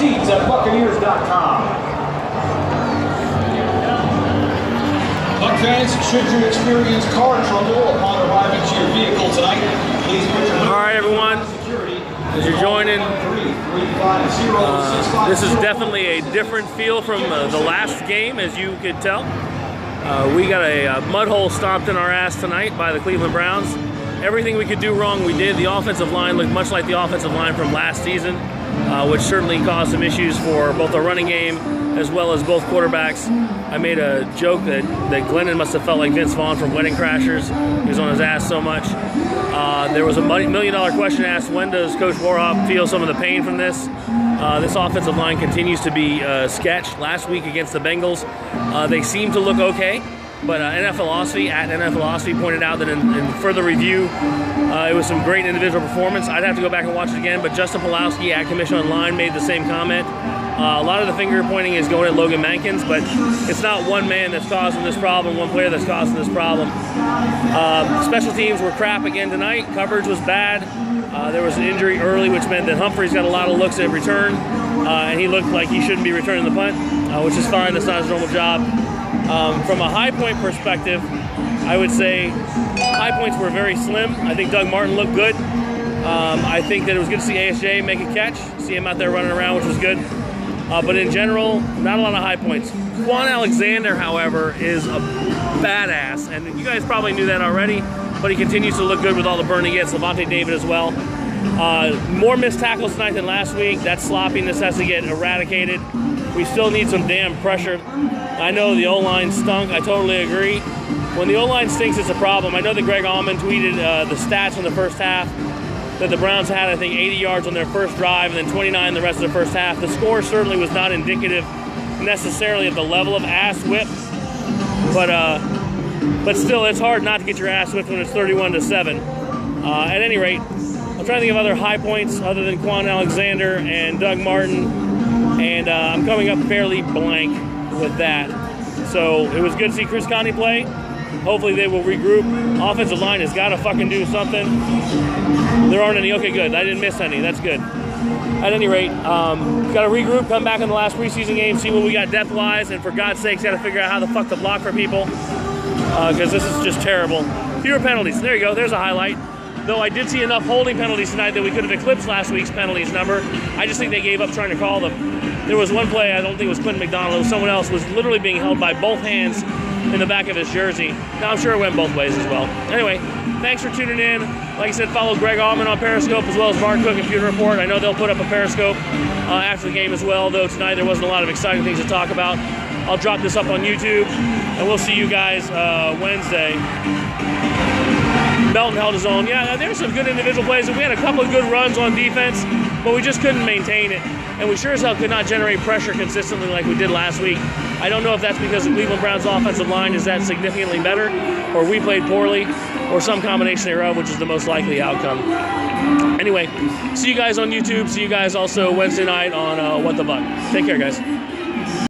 seats at Buccaneers.com. Buc fans, should you experience car trouble upon arriving to your vehicle tonight, please put your... All right, everyone. As you're joining, this is definitely a different feel from the last game, as you could tell. We got a mud hole stomped in our ass tonight by the Cleveland Browns. Everything we could do wrong, we did. The offensive line looked much like the offensive line from last season, which certainly caused some issues for both the running game as well as both quarterbacks. I made a joke that Glennon must have felt like Vince Vaughn from Wedding Crashers. He was on his ass so much. There was a $1 million question asked, when does Coach Warhop feel some of the pain from this? This offensive line continues to be sketched. Last week against the Bengals, they seem to look okay, but NFLosophy pointed out that in further review, it was some great individual performance. I'd have to go back and watch it again, but Justin Pawlowski at Commission Online made the same comment. A lot of the finger pointing is going at Logan Mankins, but it's not one man that's causing this problem, one player that's causing this problem. Special teams were crap again tonight. Coverage was bad. There was an injury early, which meant that Humphreys got a lot of looks at return, and he looked like he shouldn't be returning the punt, which is fine. That's not his normal job. From a high point perspective, I would say high points were very slim. I think Doug Martin looked good. I think that it was good to see ASJ make a catch, see him out there running around, which was good. But in general, not a lot of high points. Quan Alexander, however, is a badass, and you guys probably knew that already, but he continues to look good with all the burn he gets. Levante David as well. More missed tackles tonight than last week. That sloppiness has to get eradicated. We still need some damn pressure. I know the O-line stunk. I totally agree. When the O-line stinks, it's a problem. I know that Greg Allman tweeted the stats from the first half, that the Browns had, I think, 80 yards on their first drive and then 29 the rest of the first half. The score certainly was not indicative necessarily of the level of ass whip, but still, it's hard not to get your ass whipped when it's 31-7. At any rate, I'm trying to think of other high points other than Quan Alexander and Doug Martin, and I'm coming up fairly blank with that. So it was good to see Chris Conte play. Hopefully they will regroup. Offensive line has got to fucking do something. There aren't any. Okay, good. I didn't miss any. That's good. At any rate, got to regroup, come back in the last preseason game, see what we got depth-wise, and for God's sakes, got to figure out how the fuck to block for people, because this is just terrible. Fewer penalties. There you go. There's a highlight. Though I did see enough holding penalties tonight that we could have eclipsed last week's penalties number. I just think they gave up trying to call them. There was one play, I don't think it was Quentin McDonald, it was someone else, was literally being held by both hands in the back of his jersey. Now, I'm sure it went both ways as well. Anyway, thanks for tuning in. Like I said, follow Greg Allman on Periscope as well as Mark Cook and Pewter Report. I know they'll put up a Periscope after the game as well, though tonight there wasn't a lot of exciting things to talk about. I'll drop this up on YouTube, and we'll see you guys Wednesday. Melton held his own. Yeah, there were some good individual plays, and we had a couple of good runs on defense, but we just couldn't maintain it. And we sure as hell could not generate pressure consistently like we did last week. I don't know if that's because the Cleveland Browns offensive line is that significantly better, or we played poorly, or some combination thereof, which is the most likely outcome. Anyway, see you guys on YouTube. See you guys also Wednesday night on What the Buck. Take care, guys.